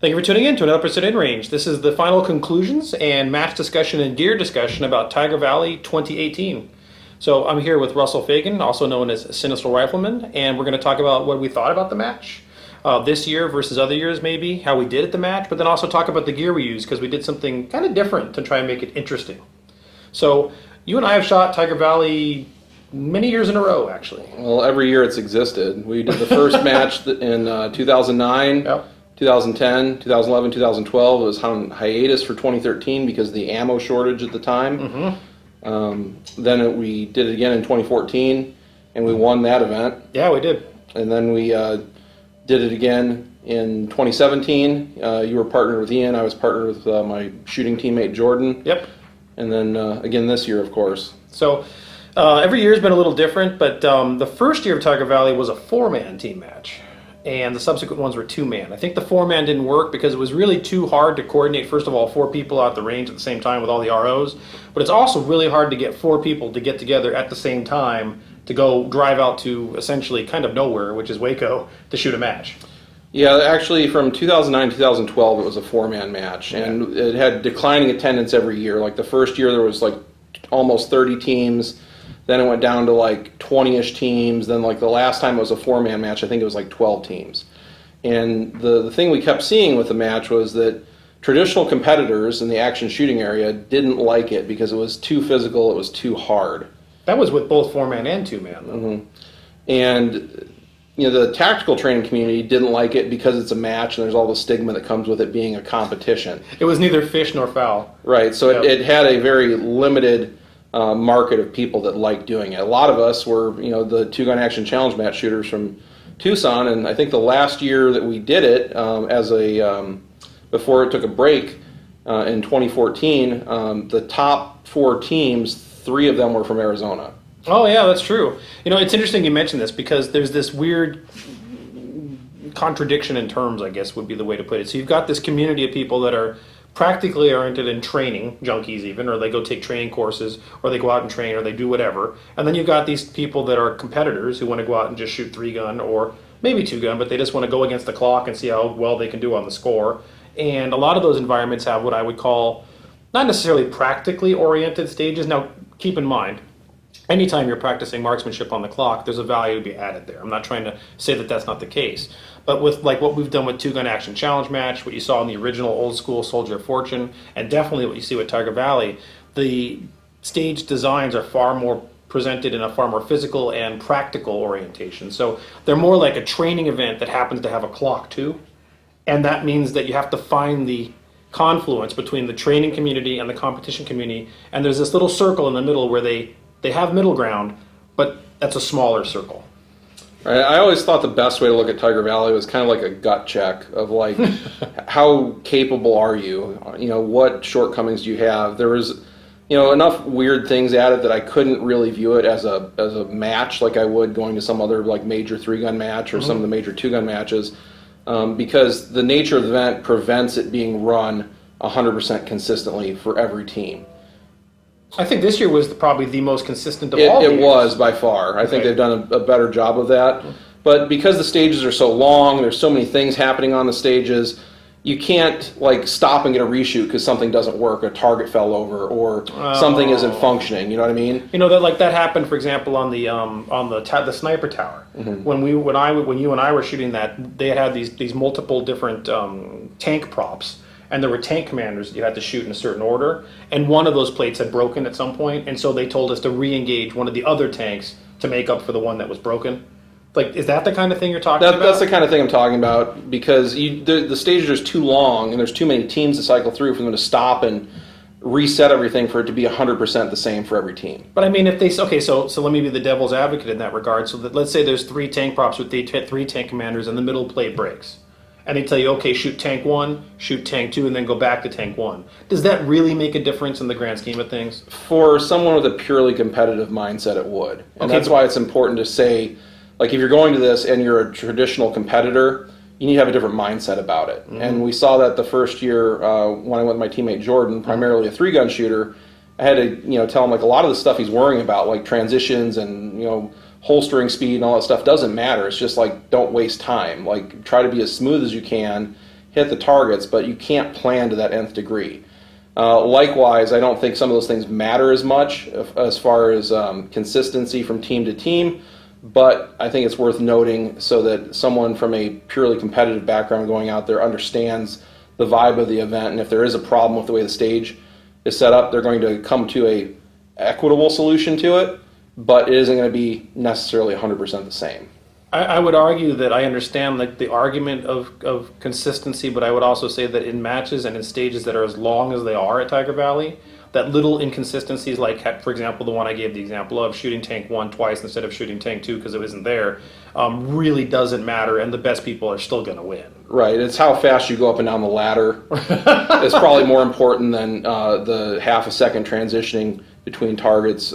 Thank you for tuning in to another episode In Range. This is the final conclusions and match discussion and gear discussion about Tiger Valley 2018. So I'm here with Russell Fagan, also known as Sinister Rifleman, and we're going to talk about what we thought about the match this year versus other years maybe, how we did at the match, but then also talk about the gear we used because we did something kind of different to try and make it interesting. So you and I have shot Tiger Valley many years in a row, actually. Well, every year it's existed. We did the first match in 2009. Yep. 2010, 2011, 2012. It was on hiatus for 2013 because of the ammo shortage at the time. Then we did it again in 2014, and we won that event. Yeah, we did. And then we did it again in 2017. You were partnered with Ian. I was partnered with my shooting teammate Jordan. Yep. And then again this year, of course. So every year has been a little different, but the first year of Tiger Valley was a four-man team match, and the subsequent ones were two-man. I think the four-man didn't work because it was really too hard to coordinate, first of all, four people out at the range at the same time with all the ROs, but it's also really hard to get four people to get together at the same time to go drive out to essentially kind of nowhere, which is Waco, to shoot a match. Yeah, actually from 2009 to 2012 it was a four-man match, and it had declining attendance every year. Like the first year there was like almost 30 teams, then it went down to like 20-ish teams, then like the last time it was a four-man match, I think it was like 12 teams. And the thing we kept seeing with the match was that traditional competitors in the action shooting area didn't like it because it was too physical, it was too hard. That was with both four-man and two-man. And you know, the tactical training community didn't like it because it's a match and there's all the stigma that comes with it being a competition. It was neither fish nor fowl. Right, so it had a very limited market of people that liked doing it. A lot of us were, you know, the two-gun action challenge match shooters from Tucson, and I think the last year that we did it before it took a break in 2014, the top four teams, three of them were from Arizona. Oh, yeah, that's true. You know, it's interesting you mention this because there's this weird contradiction in terms, I guess would be the way to put it. So you've got this community of people that are practically oriented in training, junkies even, or they go take training courses, or they go out and train, or they do whatever. And then you've got these people that are competitors who want to go out and just shoot three-gun or maybe two-gun, but they just want to go against the clock and see how well they can do on the score. And a lot of those environments have what I would call not necessarily practically oriented stages. Now, keep in mind, anytime you're practicing marksmanship on the clock, there's a value to be added there. I'm not trying to say that that's not the case. But with like what we've done with two-gun action challenge match, what you saw in the original old school Soldier of Fortune, and definitely what you see with Tiger Valley, the stage designs are far more presented in a far more physical and practical orientation. So they're more like a training event that happens to have a clock too. And that means that you have to find the confluence between the training community and the competition community. And there's this little circle in the middle where they have middle ground, but that's a smaller circle. Right. I always thought the best way to look at Tiger Valley was kind of like a gut check of like, how capable are you? You know, what shortcomings do you have? There was, you know, enough weird things at it that I couldn't really view it as a match like I would going to some other like major three-gun match or some of the major two-gun matches, because the nature of the event prevents it being run 100% consistently for every team. I think this year was probably the most consistent of all. It was by far. I think they've done a better job of that. But because the stages are so long, there's so many things happening on the stages, you can't like stop and get a reshoot because something doesn't work, a target fell over, or something isn't functioning. You know what I mean? You know that happened, for example, on the sniper tower. When you and I were shooting that, they had these multiple different tank props. And there were tank commanders that you had to shoot in a certain order, and one of those plates had broken at some point, and so they told us to re-engage one of the other tanks to make up for the one that was broken. Like, is that the kind of thing you're talking about? That's the kind of thing I'm talking about, because the stages are too long, and there's too many teams to cycle through for them to stop and reset everything for it to be 100% the same for every team. But I mean, if they so let me be the devil's advocate in that regard. So that let's say there's three tank props with the three tank commanders, and the middle plate breaks. And they tell you, okay, shoot tank 1, shoot tank 2, and then go back to tank 1. Does that really make a difference in the grand scheme of things? For someone with a purely competitive mindset, it would. And that's why it's important to say, like, if you're going to this and you're a traditional competitor, you need to have a different mindset about it. And we saw that the first year when I went with my teammate Jordan, primarily a three-gun shooter. I had to, tell him, like, a lot of the stuff he's worrying about, like transitions and, holstering speed and all that stuff doesn't matter. It's just like, don't waste time. Like, try to be as smooth as you can hit the targets, but you can't plan to that nth degree. Likewise, I don't think some of those things matter as much as far as consistency from team to team, but I think it's worth noting so that someone from a purely competitive background going out there understands the vibe of the event, and if there is a problem with the way the stage is set up, they're going to come to a equitable solution to it, but it isn't going to be necessarily 100% the same. I would argue that I understand like the argument of consistency, but I would also say that in matches and in stages that are as long as they are at Tiger Valley, that little inconsistencies, like for example the one I gave the example of shooting tank 1 twice instead of shooting tank 2 because it wasn't there, really doesn't matter, and the best people are still going to win. Right, it's how fast you go up and down the ladder. It's probably more important than the half a second transitioning between targets,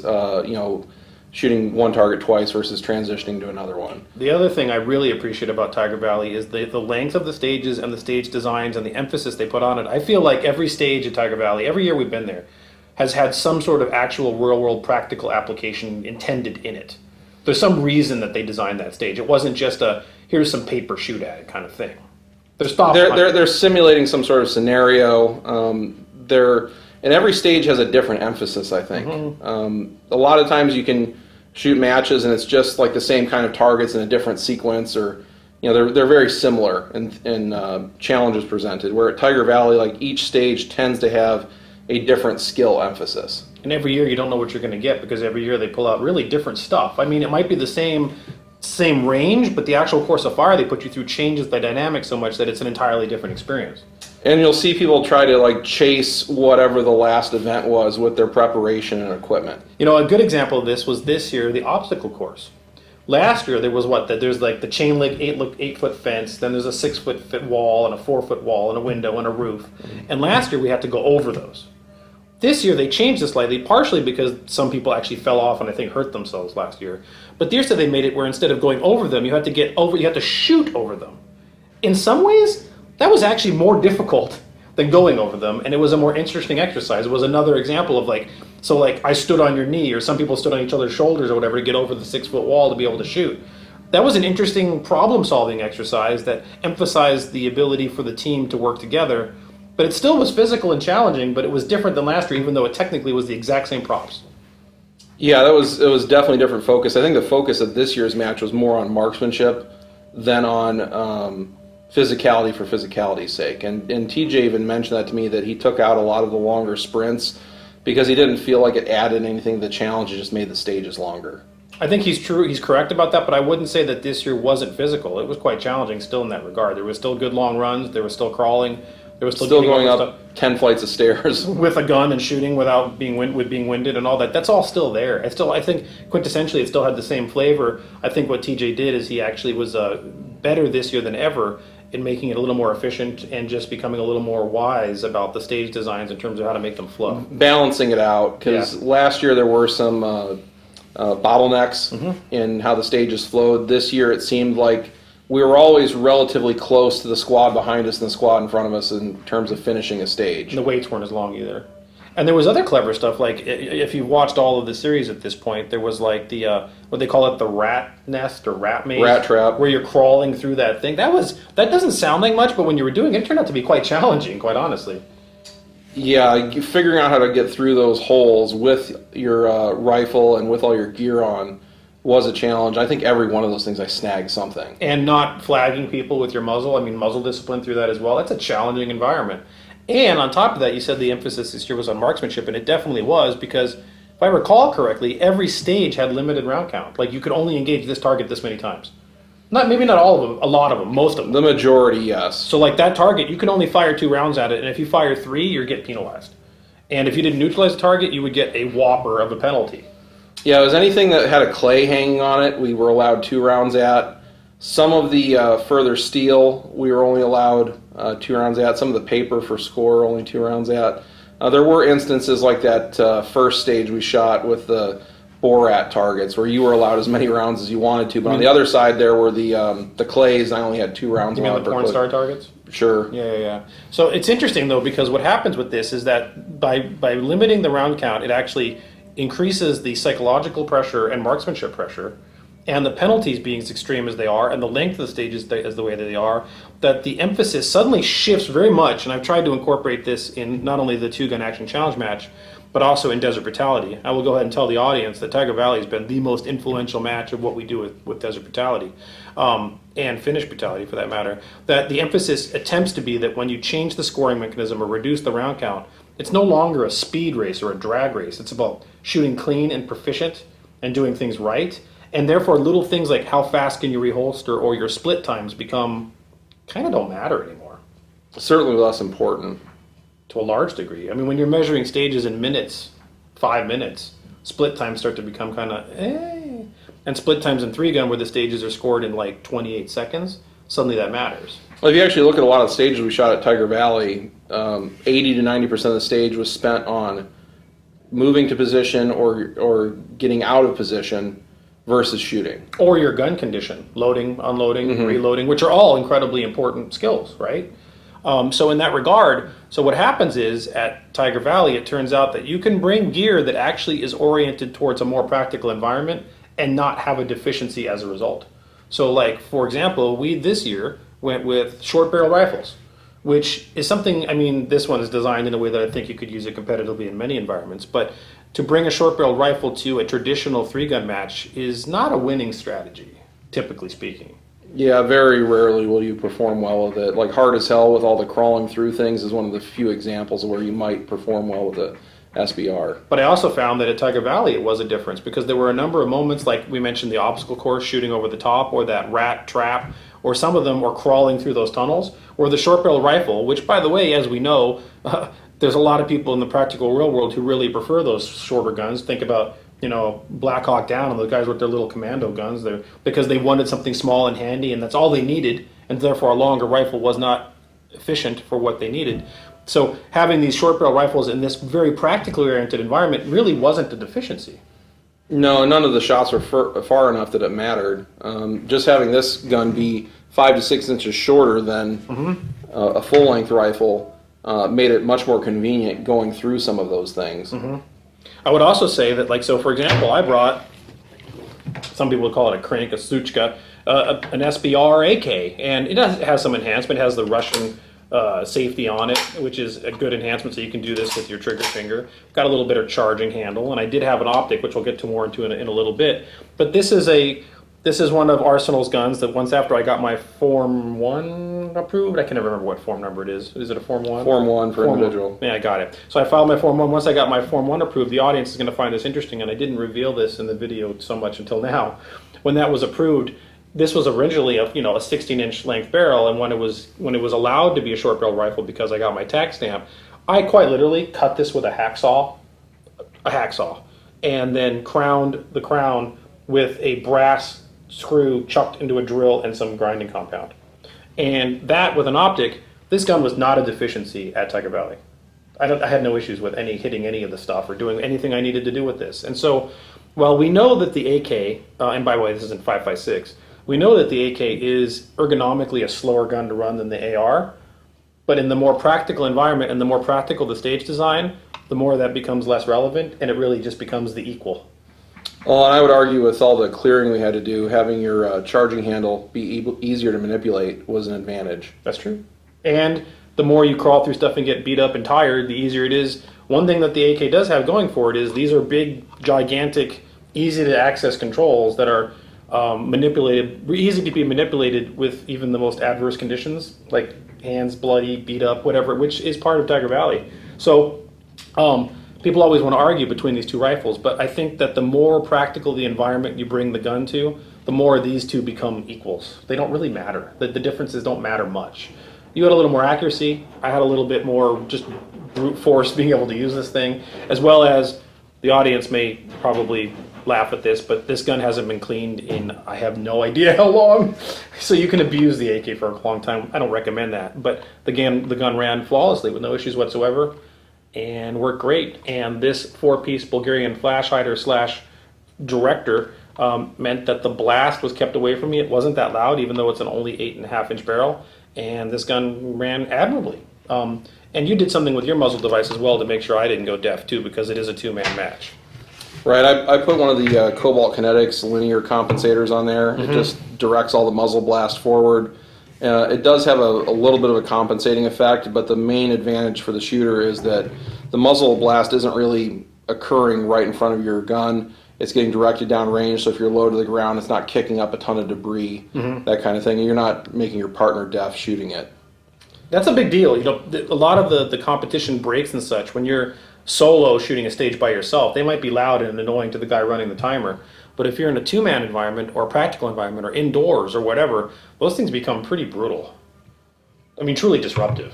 shooting one target twice versus transitioning to another one. The other thing I really appreciate about Tiger Valley is the length of the stages and the stage designs and the emphasis they put on it. I feel like every stage at Tiger Valley, every year we've been there, has had some sort of actual real-world practical application intended in it. There's some reason that they designed that stage. It wasn't just a, here's some paper, shoot at it kind of thing. They're simulating some sort of scenario. And every stage has a different emphasis, I think. Mm-hmm. A lot of times you can shoot matches and it's just like the same kind of targets in a different sequence, or they're very similar in challenges presented. Where at Tiger Valley, like each stage tends to have a different skill emphasis. And every year you don't know what you're going to get because every year they pull out really different stuff. I mean, it might be the same range, but the actual course of fire they put you through changes the dynamic so much that it's an entirely different experience. And you'll see people try to chase whatever the last event was with their preparation and equipment. A good example of this was this year, the obstacle course. Last year there was there's like the chain link 8-foot fence, then there's a 6-foot wall and a 4-foot wall and a window and a roof. And last year we had to go over those. This year they changed it slightly, partially because some people actually fell off and I think hurt themselves last year. But this year they made it where instead of going over them, you had to shoot over them. In some ways, that was actually more difficult than going over them, and it was a more interesting exercise. It was another example of I stood on your knee, or some people stood on each other's shoulders or whatever to get over the 6-foot wall to be able to shoot. That was an interesting problem-solving exercise that emphasized the ability for the team to work together, but it still was physical and challenging, but it was different than last year, even though it technically was the exact same props. Yeah, it was definitely different focus. I think the focus of this year's match was more on marksmanship than on physicality for physicality's sake. And TJ even mentioned that to me, that he took out a lot of the longer sprints because he didn't feel like it added anything to the challenge. It just made the stages longer. I think he's correct about that, but I wouldn't say that this year wasn't physical. It was quite challenging still in that regard. There was still good long runs, there was still crawling, there was still going up 10 flights of stairs with a gun and shooting without being winded and all that. That's all still there. I think quintessentially it still had the same flavor. I think what TJ did is he actually was better this year than ever in making it a little more efficient and just becoming a little more wise about the stage designs in terms of how to make them flow. Balancing it out, because last year there were some bottlenecks in how the stages flowed. This year it seemed like we were always relatively close to the squad behind us and the squad in front of us in terms of finishing a stage. And the waits weren't as long either. And there was other clever stuff, like if you've watched all of the series at this point, there was like the, what they call it, the rat nest or rat maze. Rat trap. Where you're crawling through that thing. That doesn't sound like much, but when you were doing it, it turned out to be quite challenging, quite honestly. Yeah, figuring out how to get through those holes with your rifle and with all your gear on was a challenge. I think every one of those things I snagged something. And not flagging people with your muzzle. I mean, muzzle discipline through that as well. That's a challenging environment. And on top of that, you said the emphasis this year was on marksmanship, and it definitely was, because if I recall correctly, every stage had limited round count. Like you could only engage this target this many times. Maybe not all of them, a lot of them, most of them. The majority, yes. So like that target, you can only fire 2 rounds at it, and if you fire 3, you get penalized. And if you didn't neutralize the target, you would get a whopper of a penalty. Yeah, it was anything that had a clay hanging on it, we were allowed 2 rounds at. Some of the further steel, we were only allowed 2 rounds at. Some of the paper for score, only 2 rounds at. There were instances like that first stage we shot with the Borat targets, where you were allowed as many rounds as you wanted to. But on the other side, there were the clays, and I only had 2 rounds. You mean the porn star targets? Sure. Yeah. So it's interesting, though, because what happens with this is that by limiting the round count, it actually increases the psychological pressure and marksmanship pressure. and the penalties being as extreme as they are, and the length of the stages as the way that they are, that the emphasis suddenly shifts very much. And I've tried to incorporate this in not only the two-gun action challenge match, but also in Desert Brutality. I will go ahead and tell the audience that Tiger Valley has been the most influential match of what we do with Desert Brutality, and Finnish Brutality for that matter, that the emphasis attempts to be that when you change the scoring mechanism or reduce the round count, it's no longer a speed race or a drag race. It's about shooting clean and proficient and doing things right. And therefore, little things like how fast can you reholster or your split times become kind of don't matter anymore. Certainly less important. To a large degree. I mean, when you're measuring stages in minutes, 5 minutes, split times start to become kind of And split times in 3-gun where the stages are scored in like 28 seconds, suddenly that matters. Well, if you actually look at a lot of the stages we shot at Tiger Valley, 80 to 90% of the stage was spent on moving to position or getting out of position versus shooting. Or your gun condition, loading, unloading, reloading, which are all incredibly important skills, right? So in that regard, so what happens is at Tiger Valley, it turns out that you can bring gear that actually is oriented towards a more practical environment and not have a deficiency as a result. So like, for example, we this year went with short barrel rifles, which is something, I mean, this one is designed in a way that I think you could use it competitively in many environments, but to bring a short barrel rifle to a traditional 3-gun match is not a winning strategy, typically speaking. Yeah, very rarely will you perform well with it. Like Hard as Hell with all the crawling through things is one of the few examples of where you might perform well with a SBR. But I also found that at Tiger Valley it was a difference because there were a number of moments, like we mentioned the obstacle course shooting over the top or that rat trap, or some of them were crawling through those tunnels, where the short barrel rifle, which by the way, as we know, there's a lot of people in the practical real world who really prefer those shorter guns. Think about, you know, Black Hawk Down and the guys with their little commando guns there because they wanted something small and handy, and that's all they needed, and therefore a longer rifle was not efficient for what they needed. So having these short barrel rifles in this very practically oriented environment really wasn't a deficiency. No, none of the shots were far enough that it mattered. Just having this gun be 5 to 6 inches shorter than a full-length rifle made it much more convenient going through some of those things. I would also say that, like, so for example, I brought, some people would call it a crank, a Suchka, an SBR AK, and it has some enhancement. It has the Russian safety on it, which is a good enhancement, so you can do this with your trigger finger. Got a little better charging handle, and I did have an optic, which we'll get to more into in a little bit. But this is one of Arsenal's guns that once after I got my Form 1 approved, I can never remember what form number it is. Is it a Form 1? Form 1 for Form individual. 1. Yeah, I got it. So I filed my Form 1. Once I got my Form 1 approved, the audience is going to find this interesting, and I didn't reveal this in the video so much until now. When that was approved, this was originally a 16-inch length barrel, and when it was allowed to be a short barrel rifle because I got my tax stamp, I quite literally cut this with a hacksaw, and then crowned the crown with a brass screw chucked into a drill and some grinding compound. And that with an optic, this gun was not a deficiency at Tiger Valley. I had no issues with hitting any of the stuff or doing anything I needed to do with this. And so, while we know that the AK, and by the way, this isn't 5.56, we know that the AK is ergonomically a slower gun to run than the AR, but in the more practical environment and the more practical the stage design, the more that becomes less relevant, and it really just becomes the equal. Well, and I would argue with all the clearing we had to do, having your charging handle be easier to manipulate was an advantage. That's true. And the more you crawl through stuff and get beat up and tired, the easier it is. One thing that the AK does have going for it is these are big, gigantic, easy to access controls that are easy to be manipulated with even the most adverse conditions, like hands bloody, beat up, whatever, which is part of Tiger Valley. So people always want to argue between these two rifles, but I think that the more practical the environment you bring the gun to, the more these two become equals. They don't really matter. The differences don't matter much. You had a little more accuracy. I had a little bit more just brute force being able to use this thing, as well as the audience may probably laugh at this, but this gun hasn't been cleaned in I have no idea how long. So you can abuse the AK for a long time. I don't recommend that, but the gun ran flawlessly with no issues whatsoever and worked great. And this 4-piece Bulgarian flash hider / director meant that the blast was kept away from me. It wasn't that loud, even though it's an only 8.5-inch barrel, and this gun ran admirably. And you did something with your muzzle device as well to make sure I didn't go deaf too, because it is a 2-man match. Right, I put one of the Cobalt Kinetics linear compensators on there. It just directs all the muzzle blast forward. It does have a little bit of a compensating effect, but the main advantage for the shooter is that the muzzle blast isn't really occurring right in front of your gun. It's getting directed down range, so if you're low to the ground, it's not kicking up a ton of debris, that kind of thing. And you're not making your partner deaf shooting it. That's a big deal. You know, a lot of the competition breaks and such, when you're solo shooting a stage by yourself, they might be loud and annoying to the guy running the timer. But if you're in a two-man environment or a practical environment or indoors or whatever, those things become pretty brutal. I mean, truly disruptive.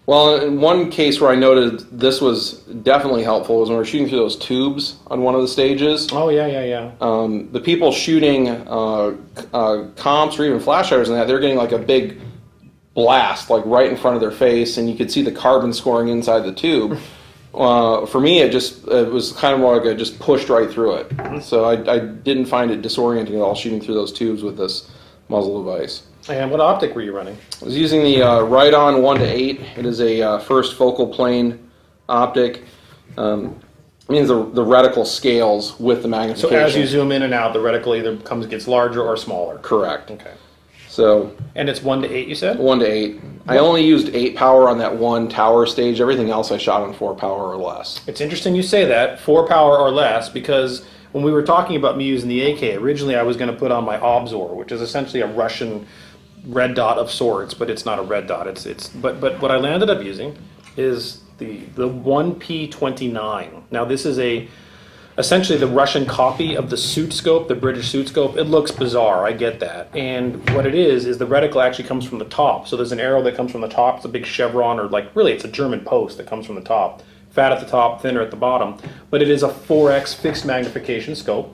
Well, in one case where I noted this was definitely helpful was when we were shooting through those tubes on one of the stages. Oh, yeah. The people shooting comps or even flash showers and that, they're getting like a big blast like right in front of their face, and you could see the carbon scoring inside the tube. For me, it was kind of more like I just pushed right through it. So I didn't find it disorienting at all shooting through those tubes with this muzzle device. And what optic were you running? I was using the Ride-On 1:8. It is a first focal plane optic. It means the reticle scales with the magnification. So as you zoom in and out, the reticle either gets larger or smaller. Correct. Okay. So. And it's 1:8, you said? 1:8. I only used 8 power on that one tower stage. Everything else I shot on 4 power or less. It's interesting you say that, 4 power or less, because when we were talking about me using the AK, originally I was going to put on my Obzor, which is essentially a Russian red dot of sorts, but it's not a red dot. But what I landed up using is the 1P29. Now this is essentially the Russian copy of the Suit Scope, the British Suit Scope. It looks bizarre, I get that. And what it is the reticle actually comes from the top. So there's an arrow that comes from the top. It's a big chevron, or like really it's a German post that comes from the top. Fat at the top, thinner at the bottom. But it is a 4x fixed magnification scope.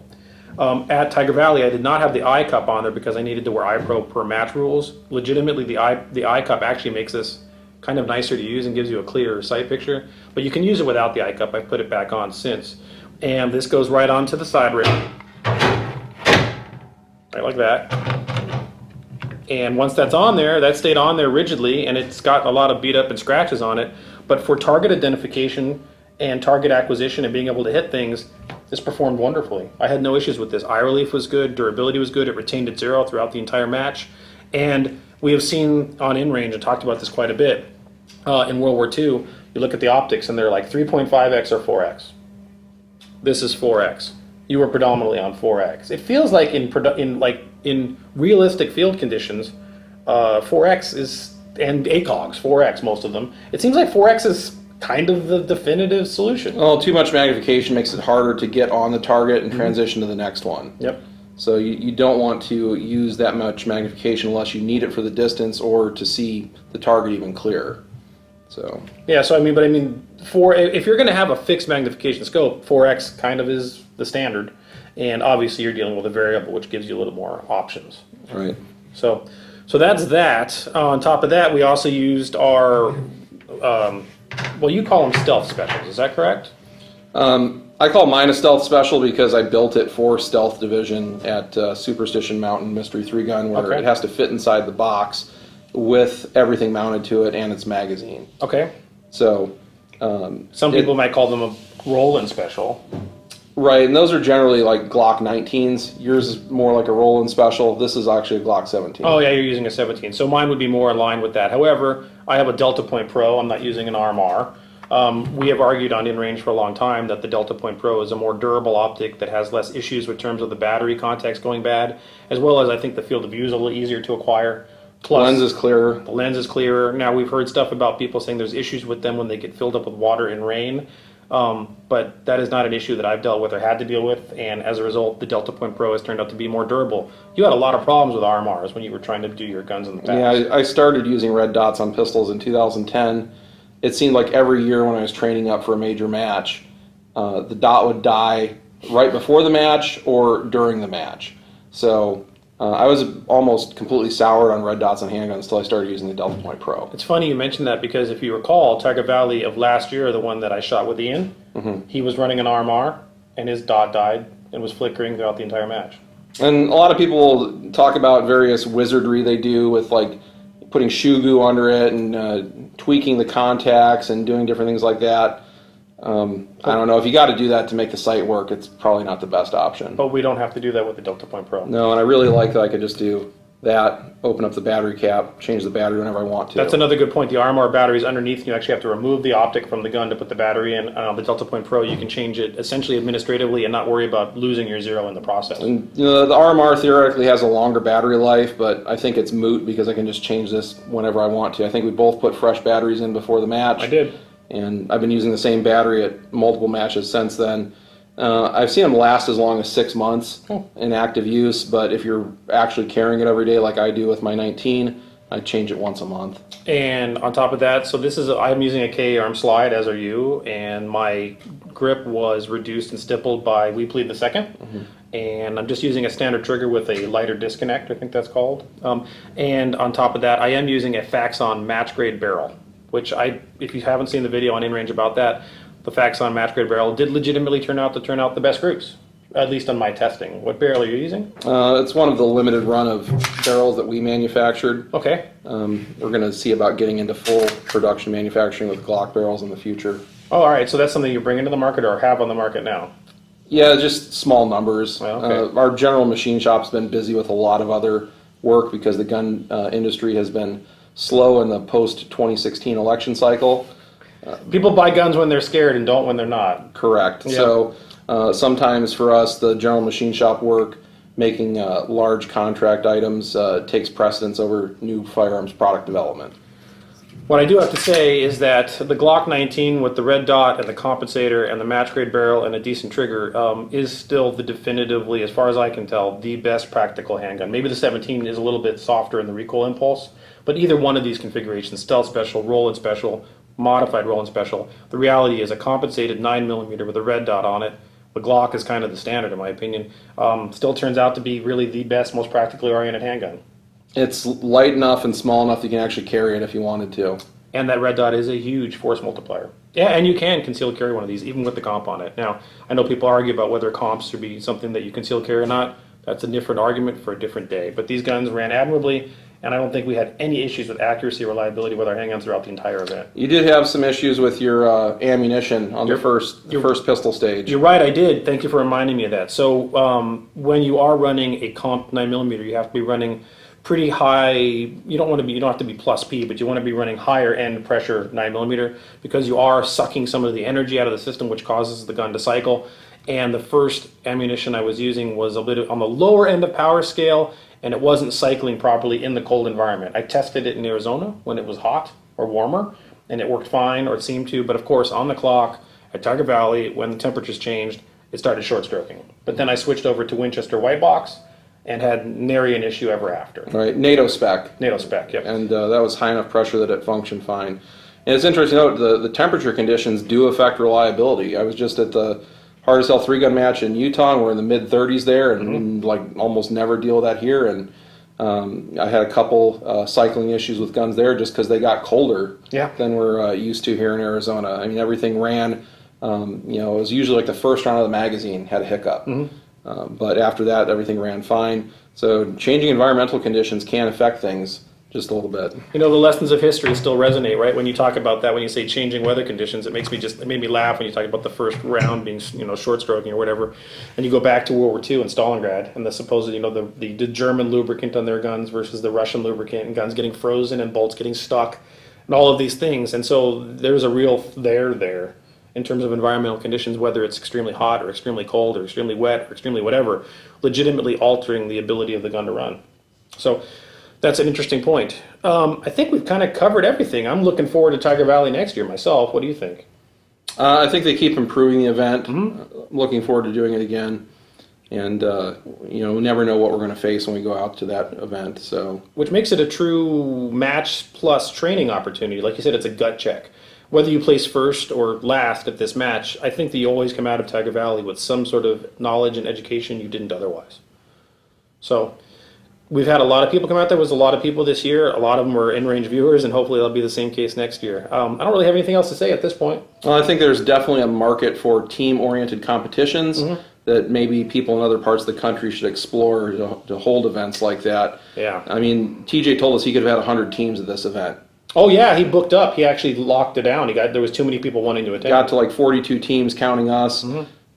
At Tiger Valley, I did not have the eye cup on there because I needed to wear iPro per match rules. Legitimately, the eye cup actually makes this kind of nicer to use and gives you a clearer sight picture. But you can use it without the eye cup. I've put it back on since. And this goes right onto the side rail. Right like that. And once that's on there, that stayed on there rigidly, and it's got a lot of beat up and scratches on it. But for target identification and target acquisition and being able to hit things, this performed wonderfully. I had no issues with this. Eye relief was good, durability was good, it retained its zero throughout the entire match. And we have seen on InRange, and talked about this quite a bit, in World War II, you look at the optics and they're like 3.5x or 4x. This is 4x. You were predominantly on 4x. It feels like in realistic field conditions, 4x is, and ACOGs, 4x most of them, it seems like 4x is kind of the definitive solution. Well, too much magnification makes it harder to get on the target and transition to the next one. Yep. So you don't want to use that much magnification unless you need it for the distance or to see the target even clearer. So. Yeah, so I mean, if you're going to have a fixed magnification scope, 4x kind of is the standard, and obviously you're dealing with a variable which gives you a little more options. Right. So that's that. On top of that, we also used our, well, you call them stealth specials. Is that correct? I call mine a stealth special because I built it for stealth division at Superstition Mountain Mystery 3 gun, where Okay. it has to fit inside the box with everything mounted to it and its magazine. Okay. So. Some people might call them a roll-in special. Right, and those are generally like Glock 19s. Yours is more like a roll-in special. This is actually a Glock 17. Oh yeah, you're using a 17. So mine would be more in line with that. However, I have a Delta Point Pro. I'm not using an RMR. We have argued on InRange for a long time that the Delta Point Pro is a more durable optic that has less issues with terms of the battery contacts going bad, as well as I think the field of view is a little easier to acquire. Plus, Lens is clearer. the lens is clearer. Now, we've heard stuff about people saying there's issues with them when they get filled up with water and rain, but that is not an issue that I've dealt with or had to deal with, and as a result, the Delta Point Pro has turned out to be more durable. You had a lot of problems with RMRs when you were trying to do your guns in the past. Yeah, I started using red dots on pistols in 2010. It seemed like every year when I was training up for a major match, the dot would die right before the match or during the match. So I was almost completely soured on red dots on handguns until I started using the Delta Point Pro. It's funny you mentioned that because if you recall, Tiger Valley of last year, the one that I shot with Ian, he was running an RMR and his dot died and was flickering throughout the entire match. And a lot of people talk about various wizardry they do with like putting shoe goo under it and tweaking the contacts and doing different things like that. I don't know if you got to do that to make the site work. It's probably not the best option. But we don't have to do that with the Delta Point Pro. No, and I really like that I could just do that, open up the battery cap, change the battery whenever I want to. That's another good point. The RMR battery is underneath. You actually have to remove the optic from the gun to put the battery in. The Delta Point Pro, you can change it essentially administratively and not worry about losing your zero in the process. And you know, the RMR theoretically has a longer battery life, but I think it's moot because I can just change this whenever I want to. I think we both put fresh batteries in before the match. I did. And I've been using the same battery at multiple matches since then. I've seen them last as long as 6 months in active use, but if you're actually carrying it every day like I do with my 19, I change it once a month. And on top of that, so I'm using a K arm slide, as are you, and my grip was reduced and stippled by We Plead the Second. And I'm just using a standard trigger with a lighter disconnect, I think that's called. And on top of that, I am using a Faxon match grade barrel, which if you haven't seen the video on InRange about that, the Faxon match grade barrel did legitimately turn out the best groups, at least on my testing. What barrel are you using? It's one of the limited run of barrels that we manufactured. Okay. We're going to see about getting into full production manufacturing with Glock barrels in the future. Oh, all right. So that's something you're bringing to the market or have on the market now? Yeah, just small numbers. Oh, okay. Our general machine shop's been busy with a lot of other work because the gun industry has been slow in the post-2016 election cycle. People buy guns when they're scared and don't when they're not. Correct. Yeah. So sometimes for us, the general machine shop work, making large contract items, takes precedence over new firearms product development. What I do have to say is that the Glock 19 with the red dot and the compensator and the match grade barrel and a decent trigger is still definitively, as far as I can tell, the best practical handgun. Maybe the 17 is a little bit softer in the recoil impulse, but either one of these configurations, stealth special, roll-in special, modified roll-in special, the reality is a compensated 9mm with a red dot on it. The Glock is kind of the standard, in my opinion. Still turns out to be really the best, most practically oriented handgun. It's light enough and small enough you can actually carry it if you wanted to. And that red dot is a huge force multiplier. Yeah, and you can conceal carry one of these, even with the comp on it. Now, I know people argue about whether comps should be something that you conceal carry or not. That's a different argument for a different day. But these guns ran admirably, and I don't think we had any issues with accuracy or reliability with our handguns throughout the entire event. You did have some issues with your ammunition on the first pistol stage. You're right, I did. Thank you for reminding me of that. So when you are running a comp 9mm, you have to be running pretty high. You don't have to be plus P, but you want to be running higher end pressure 9mm because you are sucking some of the energy out of the system, which causes the gun to cycle. And the first ammunition I was using was a bit on the lower end of power scale, and it wasn't cycling properly in the cold environment. I tested it in Arizona when it was hot or warmer, and it worked fine, or it seemed to. But of course, on the clock at Tiger Valley, when the temperatures changed, it started short stroking. But then I switched over to Winchester White Box and had nary an issue ever after. Right, NATO spec. NATO spec, yep. And that was high enough pressure that it functioned fine. And it's interesting to note the temperature conditions do affect reliability. I was just at the Hardest Hell 3-gun match in Utah, and we're in the mid-30s there, and like almost never deal with that here. And I had a couple cycling issues with guns there just because they got colder than we're used to here in Arizona. I mean, everything ran, it was usually like the first round of the magazine had a hiccup. But after that, everything ran fine. So changing environmental conditions can affect things just a little bit. You know, the lessons of history still resonate, right? When you talk about that, when you say changing weather conditions, it made me laugh when you talk about the first round being, short stroking or whatever. And you go back to World War II and Stalingrad and the supposed, the German lubricant on their guns versus the Russian lubricant and guns getting frozen and bolts getting stuck and all of these things. And so there's a real there in terms of environmental conditions, whether it's extremely hot or extremely cold or extremely wet or extremely whatever, legitimately altering the ability of the gun to run. So that's an interesting point. I think we've kind of covered everything. I'm looking forward to Tiger Valley next year myself. What do you think? I think they keep improving the event. Looking forward to doing it again. And, we never know what we're going to face when we go out to that event. So, which makes it a true match plus training opportunity. Like you said, it's a gut check. Whether you place first or last at this match, I think that you always come out of Tiger Valley with some sort of knowledge and education you didn't otherwise. So we've had a lot of people come out. There was a lot of people this year. A lot of them were in-range viewers, and hopefully that'll be the same case next year. I don't really have anything else to say at this point. Well, I think there's definitely a market for team-oriented competitions that maybe people in other parts of the country should explore to hold events like that. Yeah. I mean, TJ told us he could have had 100 teams at this event. Oh yeah, he booked up. He actually locked it down. There was too many people wanting to attend. Got to like 42 teams counting us,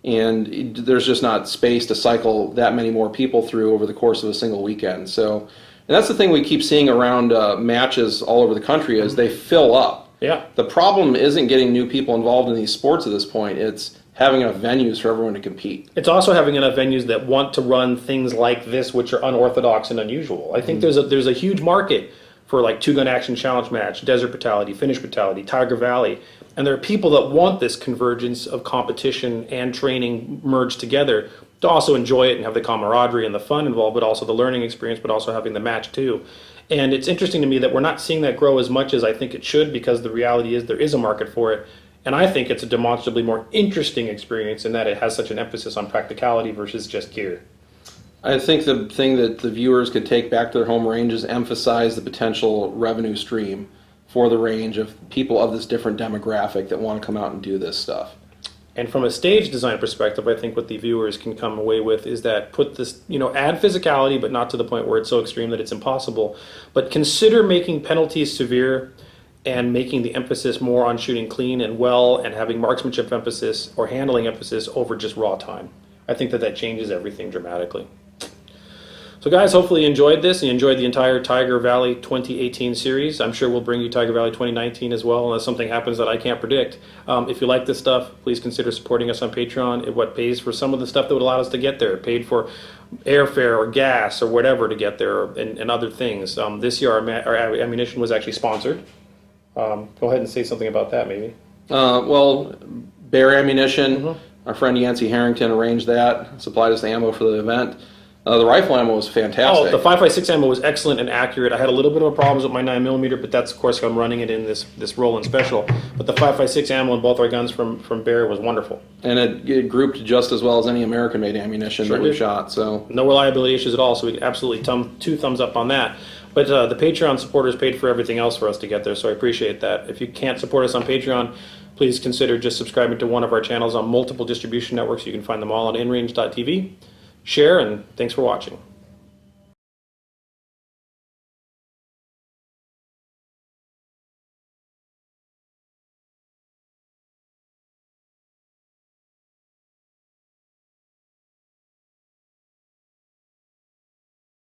and there's just not space to cycle that many more people through over the course of a single weekend. So, and that's the thing we keep seeing around matches all over the country is they fill up. Yeah. The problem isn't getting new people involved in these sports at this point. It's having enough venues for everyone to compete. It's also having enough venues that want to run things like this, which are unorthodox and unusual. I think there's a huge market for like Two Gun Action Challenge Match, Desert Brutality, Finnish Brutality, Tiger Valley, and there are people that want this convergence of competition and training merged together to also enjoy it and have the camaraderie and the fun involved, but also the learning experience, but also having the match too. And it's interesting to me that we're not seeing that grow as much as I think it should, because the reality is there is a market for it. And I think it's a demonstrably more interesting experience in that it has such an emphasis on practicality versus just gear. I think the thing that the viewers could take back to their home range is emphasize the potential revenue stream for the range of people of this different demographic that want to come out and do this stuff. And from a stage design perspective, I think what the viewers can come away with is that put this, add physicality, but not to the point where it's so extreme that it's impossible. But consider making penalties severe and making the emphasis more on shooting clean and well and having marksmanship emphasis or handling emphasis over just raw time. I think that changes everything dramatically. So guys, hopefully you enjoyed this and you enjoyed the entire Tiger Valley 2018 series. I'm sure we'll bring you Tiger Valley 2019 as well, unless something happens that I can't predict. If you like this stuff, please consider supporting us on Patreon. What pays for some of the stuff that would allow us to get there. It paid for airfare or gas or whatever to get there, and other things. This year our ammunition was actually sponsored. Go ahead and say something about that, maybe. Well, Bear Ammunition, our friend Yancey Harrington arranged that, supplied us the ammo for the event. The rifle ammo was fantastic. Oh, the 5.56 ammo was excellent and accurate. I had a little bit of problems with my 9mm, but that's, of course, I'm running it in this Roland Special. But the 5.56 ammo in both our guns from Bear was wonderful. And it grouped just as well as any American-made ammunition that we shot. So no reliability issues at all, so we can absolutely two thumbs up on that. But the Patreon supporters paid for everything else for us to get there, so I appreciate that. If you can't support us on Patreon, please consider just subscribing to one of our channels on multiple distribution networks. You can find them all on inrange.tv. Share, and thanks for watching.